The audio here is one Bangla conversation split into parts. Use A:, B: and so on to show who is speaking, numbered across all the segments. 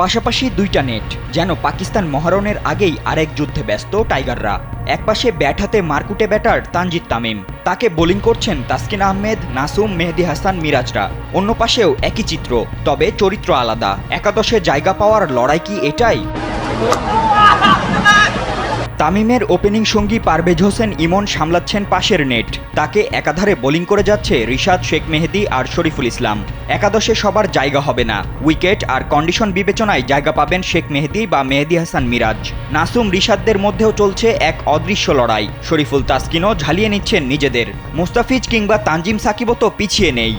A: পাশাপাশি দুইটা নেট, যেন পাকিস্তান মহারণের আগেই আরেক যুদ্ধে ব্যস্ত টাইগাররা। একপাশে ব্যাট হাতে মারকুটে ব্যাটার তানজিদ তামিম, তাকে বোলিং করছেন তাসকিন আহমেদ, নাসুম, মেহেদী হাসান, মিরাজরা। অন্য পাশেও একই চিত্র, তবে চরিত্র আলাদা। একাদশে জায়গা পাওয়ার লড়াই কি এটাই? তামিমের ওপেনিং সঙ্গী পারভেজ হোসেন ইমন সামলাচ্ছেন পাশের নেট। তাকে একাধারে বোলিং করে যাচ্ছে রিশাদ, শেখ মেহেদী আর শরীফুল ইসলাম। একাদশে সবার জায়গা হবে না। উইকেট আর কন্ডিশন বিবেচনায় জায়গা পাবেন শেখ মেহেদী বা মেহেদী হাসান, মিরাজ। নাসুম, রিশাদদের মধ্যেও চলছে এক অদৃশ্য লড়াই। শরীফুল, তাসকিনও ঝালিয়ে নিচ্ছেন নিজেদের। মুস্তাফিজ কিংবা তানজিম সাকিবও তো পিছিয়ে নেই।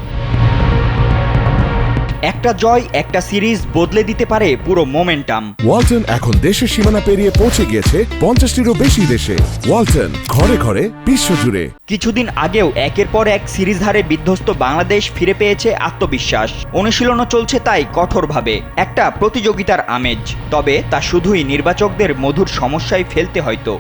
A: একটা জয়, একটা সিরিজ বদলে দিতে পারে পুরো মোমেন্টাম।
B: ওয়ালটন এখন দেশের সীমানা পেরিয়ে পৌঁছে গিয়েছে 50টিরও বেশি দেশে। ওয়ালটন, ঘরে ঘরে বিশ্বজুড়ে।
A: কিছুদিন আগেও একের পর এক সিরিজ হারে বিধ্বস্ত বাংলাদেশ ফিরে পেয়েছে আত্মবিশ্বাস। অনুশীলনও চলছে তাই কঠোরভাবে। একটা প্রতিযোগিতার আমেজ, তবে তা শুধুই নির্বাচকদের মধুর সমস্যায় ফেলতে হয়তো।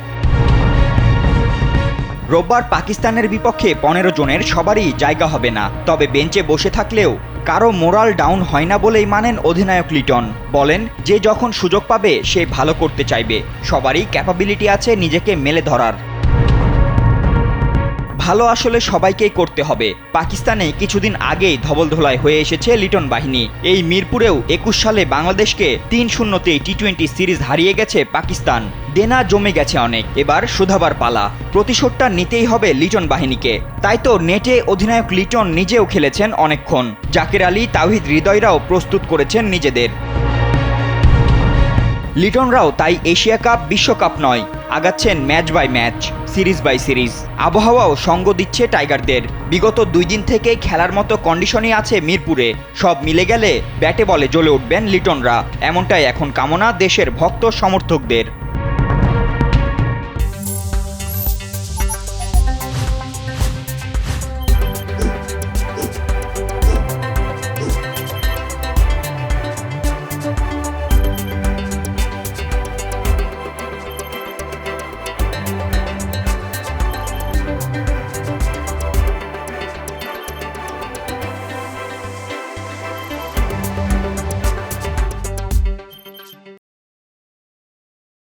A: রোববার পাকিস্তানের বিপক্ষে 15 জনের সবারই জায়গা হবে না, তবে বেঞ্চে বসে থাকলেও কারো মোরাল ডাউন হয় না বলেই মানেন অধিনায়ক লিটন। বলেন, যে যখন সুযোগ পাবে সে ভালো করতে চাইবে। সবারই ক্যাপাবিলিটি আছে নিজেকে মেলে ধরার। ভালো আসলে সবাইকেই করতে হবে। পাকিস্তানে কিছুদিন আগেই ধবলধোলাই হয়ে এসেছে লিটন বাহিনী। এই মিরপুরেও 21 সালে বাংলাদেশকে 3-0-তে টি-20 সিরিজ হারিয়ে গেছে পাকিস্তান। দেনা জমে গেছে অনেক, এবার শুধাবার পালা। প্রতিশোধটা নিতেই হবে লিটন বাহিনীকে। তাই তো নেটে অধিনায়ক লিটন নিজেও খেলেছেন অনেকক্ষণ। জাকের আলী, তাওহিদ হৃদয়রাও প্রস্তুত করেছেন নিজেদের। লিটনরাও তাই এশিয়া কাপ, বিশ্বকাপ নয়, আগাচ্ছেন match by match, series by series. আবহাওয়াও সঙ্গ দিচ্ছে টাইগারদের। বিগত 2 দিন থেকে খেলার মতো কন্ডিশনই আছে মিরপুরে। সব মিলে গেলে ব্যাটে বলে জ্বলে উঠবেন লিটনরা, এমনটাই এখন কামনা দেশের ভক্ত সমর্থকদের।